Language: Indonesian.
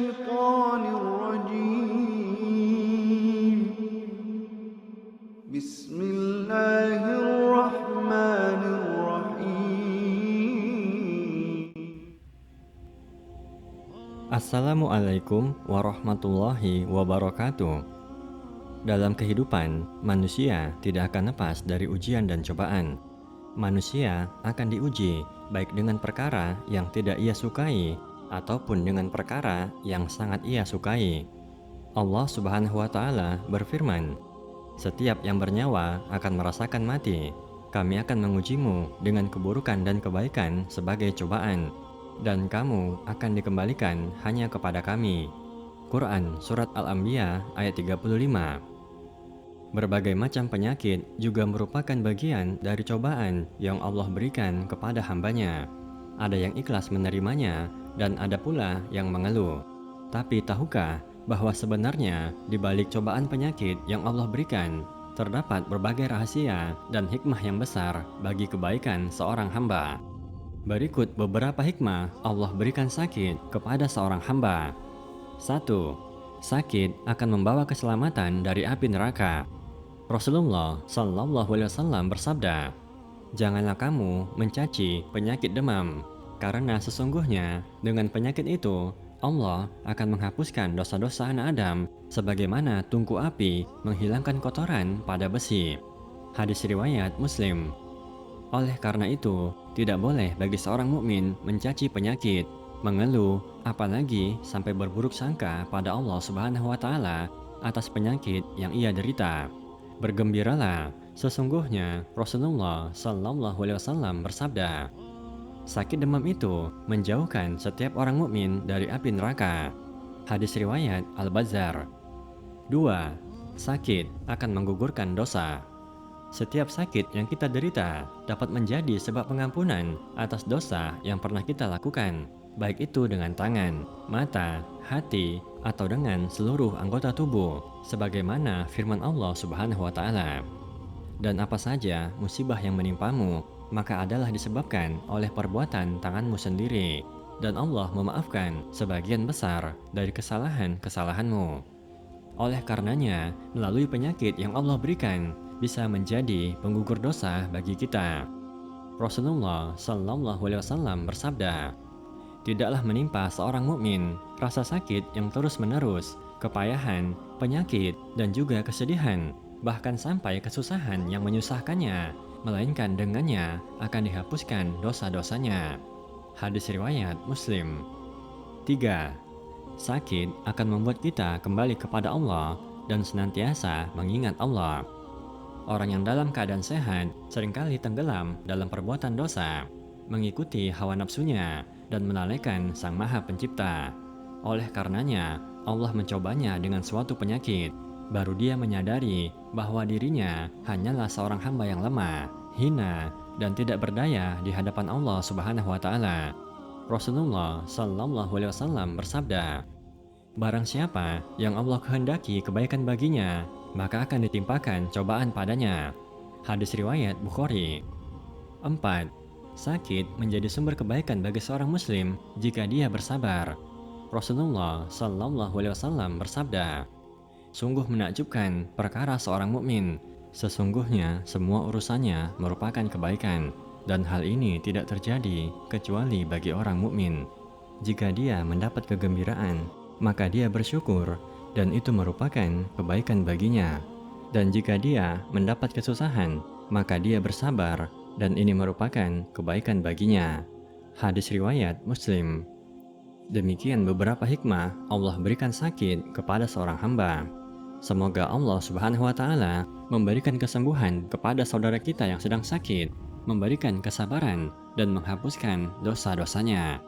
الشيطان الرجيم بسم الله الرحمن الرحيم Assalamualaikum warahmatullahi wabarakatuh. Dalam kehidupan, manusia tidak akan lepas dari ujian dan cobaan. Manusia akan diuji baik dengan perkara yang tidak ia sukai ataupun dengan perkara yang sangat ia sukai. Allah Subhanahu wa Ta'ala berfirman, "Setiap yang bernyawa akan merasakan mati. Kami akan mengujimu dengan keburukan dan kebaikan sebagai cobaan, dan kamu akan dikembalikan hanya kepada Kami." Quran Surat Al-Anbiya ayat 35. Berbagai macam penyakit juga merupakan bagian dari cobaan yang Allah berikan kepada hambanya. Ada yang ikhlas menerimanya dan ada pula yang mengeluh. Tapi tahukah bahwa sebenarnya di balik cobaan penyakit yang Allah berikan terdapat berbagai rahasia dan hikmah yang besar bagi kebaikan seorang hamba. Berikut beberapa hikmah Allah berikan sakit kepada seorang hamba. 1. Sakit akan membawa keselamatan dari api neraka. Rasulullah Shallallahu Alaihi Wasallam bersabda, "Janganlah kamu mencaci penyakit demam, karena sesungguhnya dengan penyakit itu Allah akan menghapuskan dosa-dosa anak Adam sebagaimana tungku api menghilangkan kotoran pada besi." Hadis riwayat Muslim. Oleh karena itu, tidak boleh bagi seorang mukmin mencaci penyakit, mengeluh, apalagi sampai berburuk sangka pada Allah Subhanahu wa Ta'ala atas penyakit yang ia derita. Bergembiralah, sesungguhnya Rasulullah Shallallahu Alaihi Wasallam bersabda, "Sakit demam itu menjauhkan setiap orang mukmin dari api neraka." Hadis riwayat Al-Bazzar. 2. Sakit akan menggugurkan dosa. Setiap sakit yang kita derita dapat menjadi sebab pengampunan atas dosa yang pernah kita lakukan, baik itu dengan tangan, mata, hati, atau dengan seluruh anggota tubuh, sebagaimana firman Allah Subhanahu wa Ta'ala. Dan apa saja musibah yang menimpamu, maka adalah disebabkan oleh perbuatan tanganmu sendiri, dan Allah memaafkan sebagian besar dari kesalahan-kesalahanmu. Oleh karenanya, melalui penyakit yang Allah berikan, bisa menjadi penggugur dosa bagi kita. Rasulullah Shallallahu Alaihi Wasallam bersabda, "Tidaklah menimpa seorang mukmin rasa sakit yang terus-menerus, kepayahan, penyakit, dan juga kesedihan, bahkan sampai kesusahan yang menyusahkannya, melainkan dengannya akan dihapuskan dosa-dosanya." Hadis riwayat Muslim. 3. Sakit akan membuat kita kembali kepada Allah dan senantiasa mengingat Allah. Orang yang dalam keadaan sehat seringkali tenggelam dalam perbuatan dosa, mengikuti hawa nafsunya, dan melalaikan Sang Maha Pencipta. Oleh karenanya, Allah mencobanya dengan suatu penyakit. Baru dia menyadari bahwa dirinya hanyalah seorang hamba yang lemah, hina, dan tidak berdaya di hadapan Allah Subhanahu wa Ta'ala. Rasulullah Shallallahu Alaihi Wasallam bersabda, "Barang siapa yang Allah kehendaki kebaikan baginya, maka akan ditimpakan cobaan padanya." Hadis riwayat Bukhari. 4. Sakit menjadi sumber kebaikan bagi seorang muslim jika dia bersabar. Rasulullah Shallallahu Alaihi Wasallam bersabda, "Sungguh menakjubkan perkara seorang mukmin. Sesungguhnya semua urusannya merupakan kebaikan, dan hal ini tidak terjadi kecuali bagi orang mukmin. Jika dia mendapat kegembiraan, maka dia bersyukur, dan itu merupakan kebaikan baginya. Dan jika dia mendapat kesusahan, maka dia bersabar, dan ini merupakan kebaikan baginya." Hadis riwayat Muslim. Demikian beberapa hikmah Allah berikan sakit kepada seorang hamba. Semoga Allah Subhanahu wa Ta'ala memberikan kesembuhan kepada saudara kita yang sedang sakit, memberikan kesabaran, dan menghapuskan dosa-dosanya.